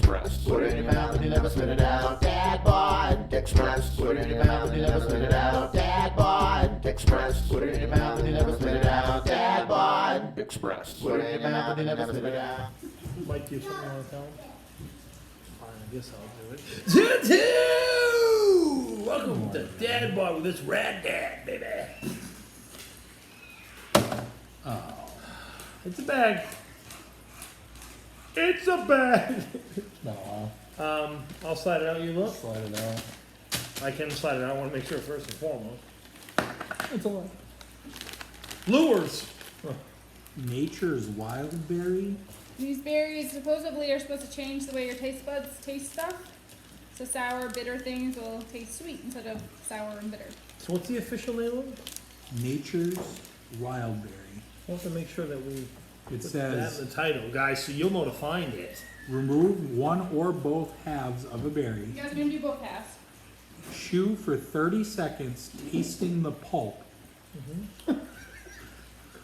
Express. Put it in your mouth and you never spit it out. Dad bod Express. Put it in your mouth and you never spit it out. Dad bod Express. Put it in your mouth and you never spit it out. Dad bod Express. Put it in your mouth and you never spit it out. Mike, do you have something you want to tell him? Fine, I guess I'll do it. Tutu! Welcome to Dad Bar with this rad dad, baby. Oh. It's a bag. It's a bag. No, I'll slide it out. You look. slide it out. I can slide it out. I want to make sure first and foremost. It's a lot. Lures. Nature's wild berry. These berries supposedly are supposed to change the way your taste buds taste stuff. So sour, bitter things will taste sweet instead of sour and bitter. So what's the official name of it? Nature's wild berry. We'll have to make sure that we It put that says in the title, guys, so you'll know to find it. remove one or both halves of a berry. You guys are gonna do both halves. Chew for 30 seconds, tasting the pulp. I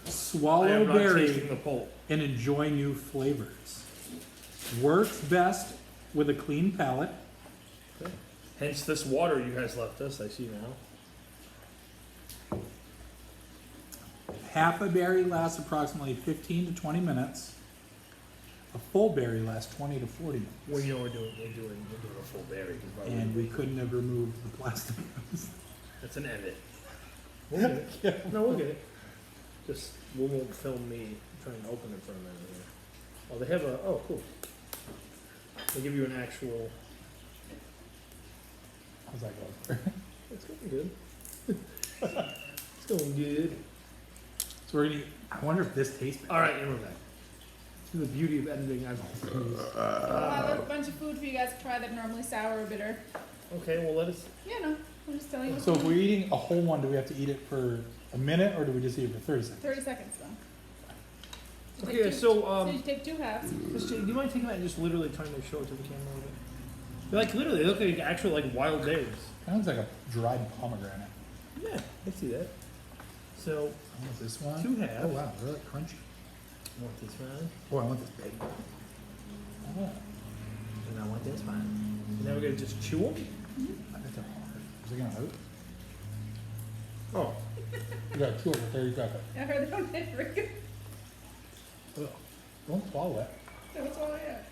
Swallow am not berry tasting the pulp. and enjoy new flavors. Works best with a clean palate. Okay. Hence this water you guys left us, I see now. Half a berry lasts approximately 15 to 20 minutes. A full berry lasts 20 to 40 minutes. Well, you know we're doing a full berry. And we couldn't have removed the plastic. That's an edit. We'll get it. No, we'll get it. Just, we won't film me trying to open it for a minute here. Oh, they have a, oh, cool. They give you an actual, How's that going? it's going good. It's going good. So we're gonna eat, I wonder if this tastes better. All right, and we're back. See the beauty of editing. I'll I'll have a bunch of food for you guys to try that are normally sour or bitter. Okay, well, let us, Yeah, no, I'm just telling you. So if we're eating a whole one, do we have to eat it for a minute or do we just eat it for 30 seconds? 30 seconds though. So okay, take two- so, so you take two halves. just, do you mind taking that and just literally trying to show it to the camera a little bit? They're like, literally, they look like actual, like, wild berries. Sounds like a dried pomegranate. Yeah, I see that. So, I want this one. Two halves. Oh wow, they're like crunchy. want this one, Oh, I want this big. Oh. and I want this one. And now we're gonna just chew them? I bet they're hard. Is it gonna hurt? Oh. You gotta chew it for 30 seconds. I heard they don't hit very good. Ugh. Don't swallow it. So what's all I have?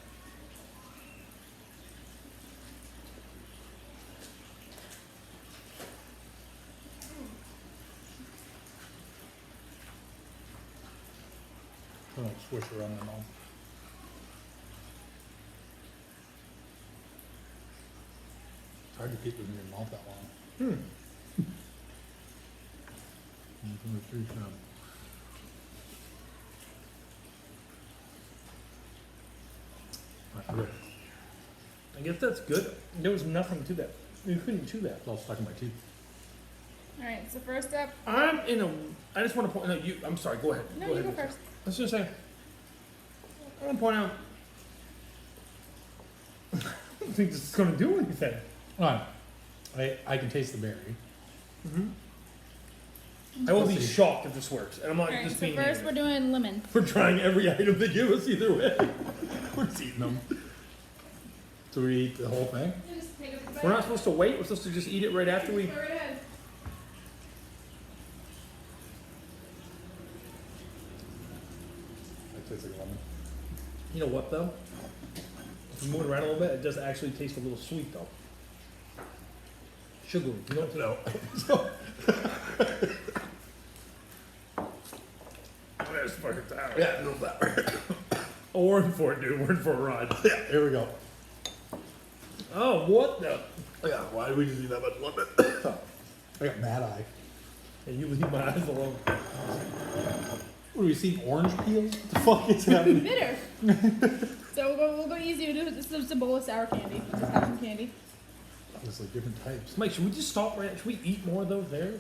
Don't swish around in the mouth. It's hard to keep it in your mouth that long. From the tree stump. That's good. I guess that's good. There was nothing to that. You couldn't chew that. It's all stuck in my teeth. Alright, so first up. I'm in a, I just want to point, no, you, I'm sorry, go ahead. No, Go you ahead. go first. I was just saying, I want to point out, I don't think this is going to do anything. Alright. I can taste the berry. I will be Let's see. shocked if this works. And I'm not Alright, just so being first we're negative. doing lemon. We're trying every item they give us either way. We're just eating them. So we eat the whole thing? Just take a bite. We're not supposed to wait. We're supposed to just eat it right after we. Go right ahead. That tastes like lemon. You know what though? If you move it around a little bit, it does actually taste a little sweet though. Sugary. You don't know. There's fucking tower. Yeah, no that. Oh, we're in for it, dude. We're in for a ride. Yeah, here we go. Oh, what the? Yeah, why did we just eat that much lemon? I got mad eye. And you leave my eyes alone. What, are we seeing orange peels? What the fuck is happening? Bitter. So we'll go easy. We'll do this is a bowl of sour candy. Just have some candy. There's like different types. Mike, should we just stop right? Should we eat more of those there?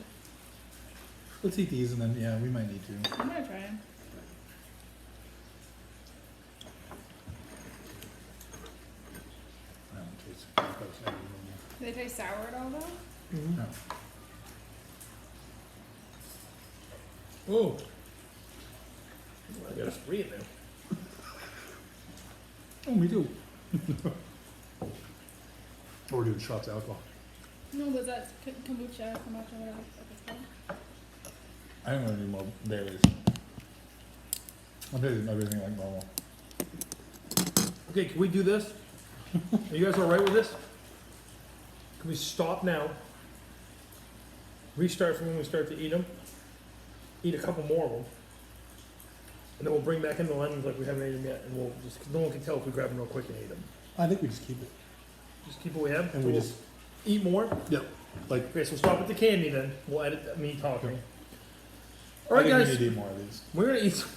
Let's eat these and then, yeah, we might need to. I'm gonna try them. I don't taste it. Do they taste sour at all though? No. Oh. I got a spree in there. Oh, me too. Or doing shots of alcohol. No, was that kombucha, whatever it's called. I don't need more berries. I'm tasting everything like normal. Okay, can we do this? Are you guys all right with this? Can we stop now? Restart from when we start to eat them. Eat a couple more of them. And then we'll bring back in the lemons like we haven't ate them yet. And we'll just, 'cause no one can tell if we grab them real quick and eat them. I think we just keep it. Just keep what we have. And we We'll just, eat more. yep, like, Okay, so stop with the candy then. We'll edit me talking. All I right, think we guys. need to eat more of these. We're gonna eat some.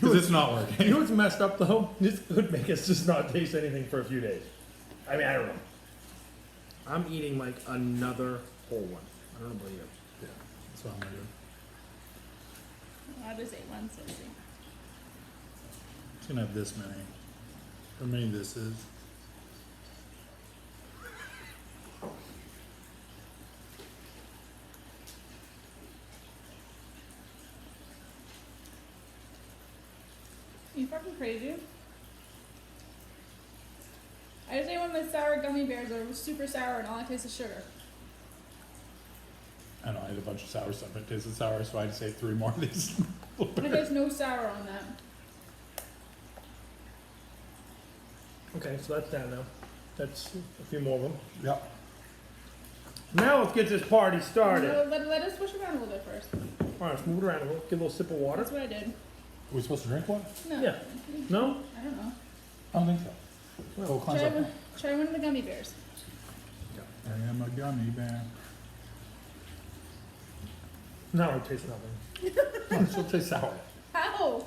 Because it's not working. You know what's messed up though? This could make us just not taste anything for a few days. I mean, I don't know. I'm eating like another whole one. I don't believe it. Yeah, that's what I'm gonna do. I just ate one, so let's see. It's gonna have this many. How many this is? You fucking crazy. I just ate one of the sour gummy bears that was super sour and all I taste is sugar. I don't know, I had a bunch of sour stuff, it tasted sour, so I had to say 3 more of these. There's no sour on that. Okay, so that's down now. That's a few more of them. Yep. Now let's get this party started. No, let us push around a little bit first. All right, let's move it around a little. Get a little sip of water. That's what I did. Are we supposed to drink one? No. Yeah. No? I don't know. I don't think so. Well, Oh, cleanse Try up. one, try one of the gummy bears. I am a gummy bear. Now it tastes nothing. No, it still tastes sour. How?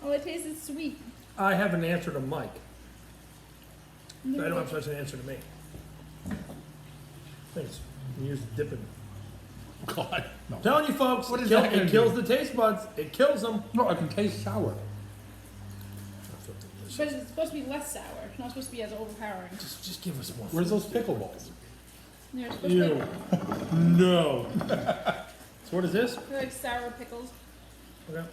Oh, it tastes sweet. I have an answer to Mike. I don't have such an answer to me. Thanks. You use dipping. God, no. I'm telling you folks, What it, is kill- that gonna it kills do? the taste buds. It kills them. No, I can taste sour. But it's supposed to be less sour. It's not supposed to be as overpowering. Just give us more. Where's those pickle balls? They're supposed to Ew. be like, No. So what is this? they're like sour pickles. Okay.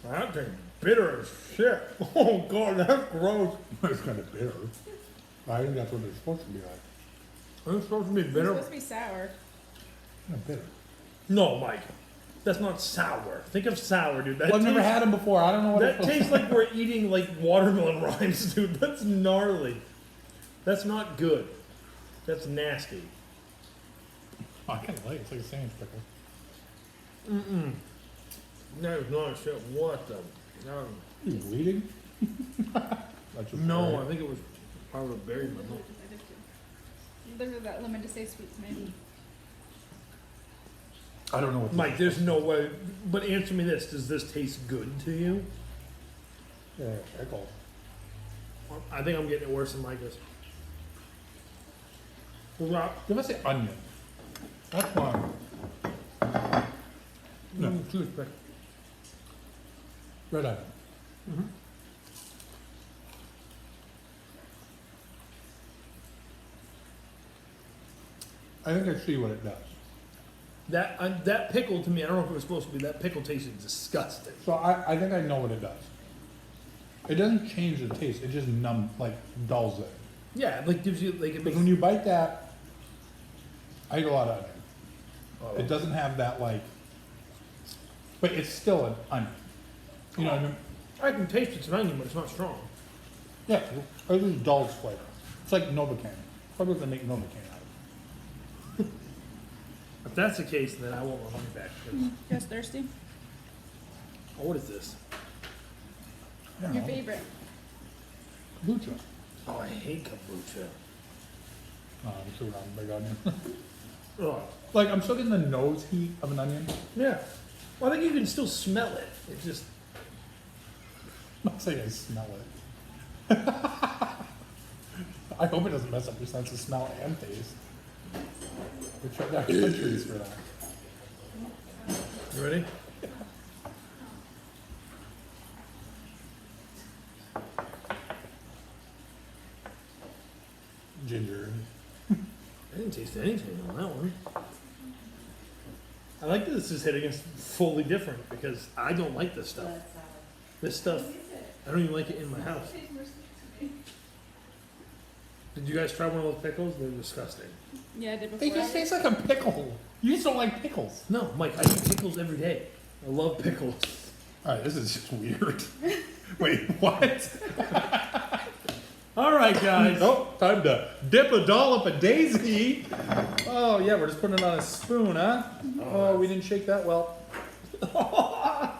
That thing bitter as shit. Oh god, that's gross. It's kind of bitter. I think that's what it's supposed to be like. It's supposed to be It's bitter. supposed to be sour. Kind of bitter. No, Mike. That's not sour. Think of sour, dude. That Well, I've never tastes- had them before. I don't know what That it tastes like we're eating like watermelon rinds, dude. That's gnarly. That's not good. That's nasty. I kind of like it. It's like a sandwich pickle. Mm-mm. That is not shit. What the? No, Are you bleeding? That's just no, berry. I think it was part of a berry lemon. Look at that lemon to say sweet to me. I don't know what. Mike, there's no way. But answer me this: does this taste good to you? Yeah, pickle. I think I'm getting it worse than Mike is. Well, Give us the onion. That's fine. No. Jewish pickle. Red onion. Mm-hmm. I think I see what it does. That pickle to me, I don't know if it was supposed to be. That pickle tasted disgusting. So I think I know what it does. It doesn't change the taste. It just dulls it. Yeah, it like gives you like it Because makes. when you bite that, I eat a lot of onion. Oh. It doesn't have that like, but it's still an onion. You know what I mean? I can taste it's an onion, but it's not strong. Yeah, it just dulls flavor. It's like Novocaine. What would they make Novocaine out of? If that's the case, then I want my money back. 'cause- You guys thirsty? Oh, what is this? I don't Your know. favorite? Kombucha. Oh, I hate kombucha. I'm sure I'm big onion. Oh, Like, I'm still getting the nose heat of an onion. yeah. Well, I think you can still smell it. It just I'm not saying I smell it. I hope it doesn't mess up your sense of smell and taste. We shut down countries for that. you ready? Ginger. I didn't taste anything on that one. I like that this is hitting us fully different because I don't like this stuff. This stuff, I don't even like it in my house. Did you guys try one of those pickles? They're disgusting. Yeah, I did They before. just taste like a pickle. You just don't like pickles. No, Mike, I eat pickles every day. I love pickles. Alright, this is just weird. Wait, what? Alright, guys. Oh, time to dip a dollop of Daisy. Oh, yeah, we're just putting it on a spoon, huh? Oh, we didn't shake that well. Oh,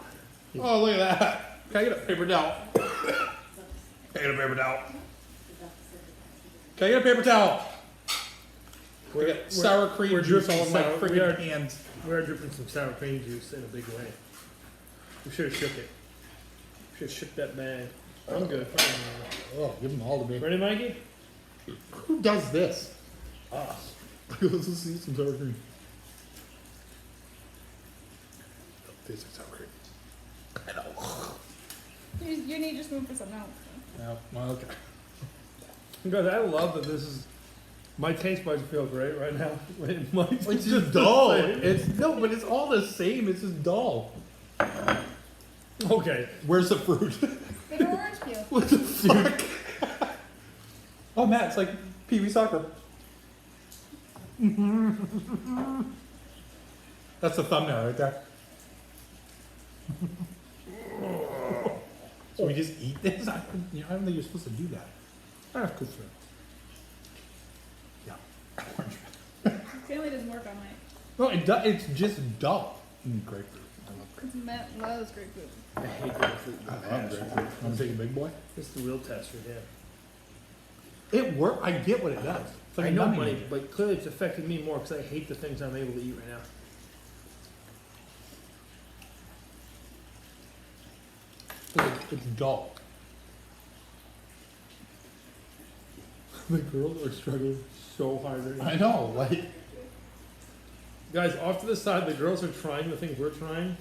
look at that. Can I get a paper towel? Can I get a paper towel? Can I get a paper towel? We got sour cream we're juice dripping all in my sour- we freaking are- hands. We are dripping some sour cream juice in a big way. We should have shook it. We should have shook that bag. I'm good. Oh, give them all to me. Ready, Mikey? Who does this? Us. Let's see some sour cream. Tastes like sour cream. I know. You need your spoon for something else. Yeah, well, okay. Guys, I love that this is. My taste buds feel great right now. Mike's It's just just dull. the same. It's no, but it's all the same. It's just dull. Okay. Where's the fruit? Get an orange peel. What the fuck? Oh, Matt, it's like Pee Wee soccer. That's the thumbnail right there. So we just eat this? I don't think you're supposed to do that. That's good for Yeah. Apparently doesn't work on my. No, it does. It's just dull. Grapefruit. I love Because Matt loves grapefruit. I hate grapefruit. grapefruit. I love grapefruit. Want to take a big boy? It's the real test right here. It works. I get what it does. It's like I a know, numbing Mike, agent. but clearly it's affected me more because I hate the things I'm able to eat right now. It's dull. The girls are struggling so hard right now. I know, like, Guys, off to the side, the girls are trying the things we're trying,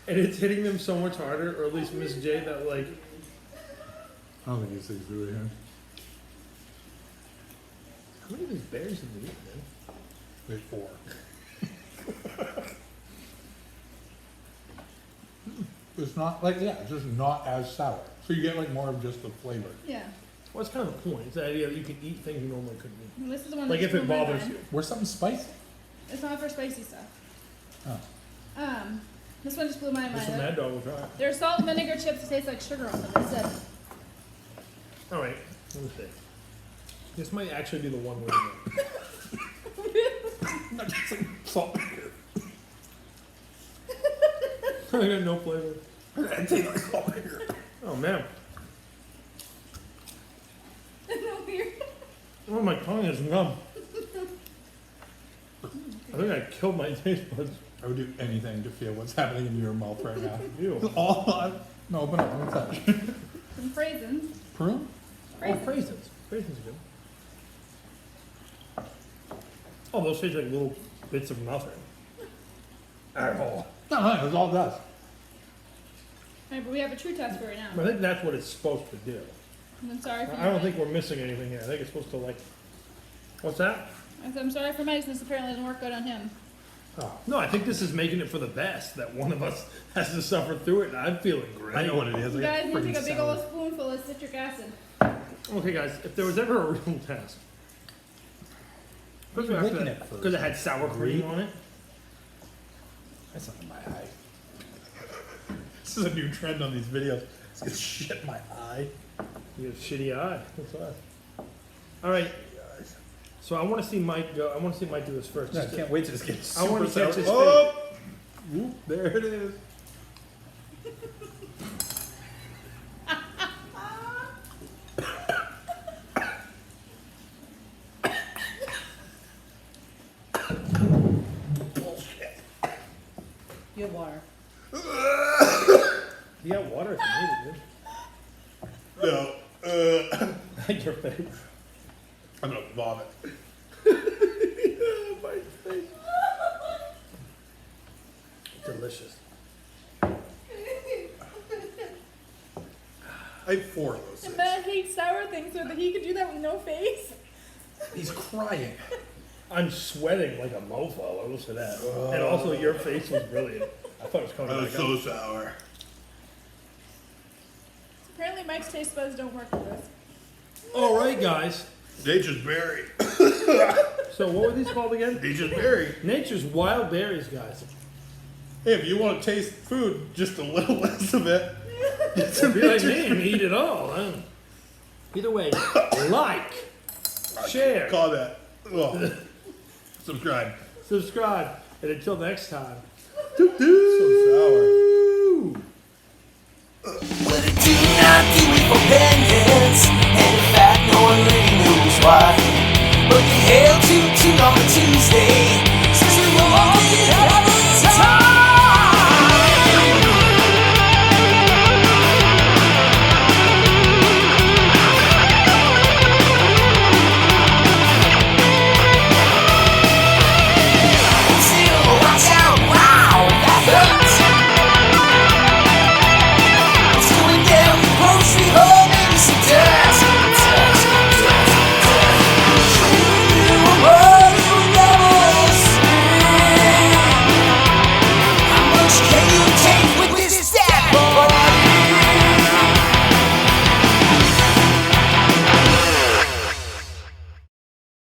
and it's hitting them so much harder, or at least Miss J, that like, I don't think these things do it here. how many of these berries have we eaten, man? There's 4. It's not like, yeah, it's just not as sour. So you get like more of just the flavor. Yeah. Well, it's kind of the point. It's the idea that you can eat things you normally couldn't eat. And this is the one Like that's if it blew my bothers mind. you. Where's something spicy? It's not for spicy stuff. Oh. This one just blew my This mind. one Mad Dog will try. There are salt and vinegar chips that taste like sugar on them. It said. All right, let me see. This might actually be the one we're doing. Not just like salt. I got no flavor. It tastes like salt here. Oh man. Isn't that weird? Oh, my tongue is numb. I think I killed my taste buds. I would do anything to feel what's happening in your mouth right now. Ew. No, open up. Let me touch. Some raisins. Prune? Oh, raisins. Raisins are good. Oh, those taste like little bits of nothing. Oh. No, no, that's all it does. Alright, but we have a true test for it I now. think that's what it's supposed to do. And I'm sorry for I don't Mike. think we're missing anything here. I think it's supposed to like. What's that? I said, I'm sorry for Mike, this apparently doesn't work good on him. Oh. No, I think this is making it for the best that one of us has to suffer through it, and I'm feeling great. I know what it is. You I got guys need to take a freaking big sour. old spoonful of citric acid. Okay, guys, if there was ever a real test, What are you licking it for? because it had sour cream on it. That's not in my eye. This is a new trend on these videos. It's gonna shit in my eye. You have a shitty eye. That's why. All right. So I want to see Mike go. I want to see Mike do this first. I Just to- can't wait to just get I super wanna sour. catch his Oh! Oop, there it is. Bullshit. You have water. You got water if you need it, No. dude. Like your face. I'm gonna vomit. Mike's face. Delicious. I have 4 of those And things. Matt hates sour things so that he could do that with no face. He's crying. I'm sweating like a mofo. I will say that. And also, your face was brilliant. I thought it was coming. That was back so up. sour. Apparently, Mike's taste buds don't work with this. All right, guys. Nature's berry. So what were these called again? Nature's berry. Nature's wild berries, guys. Hey, if you want to taste food, just a little less of it. Be like me and eat it all. Huh? Either way, like, share, Call that. Oh. Subscribe. subscribe, and until next time. So sour. What I do not do it for penance.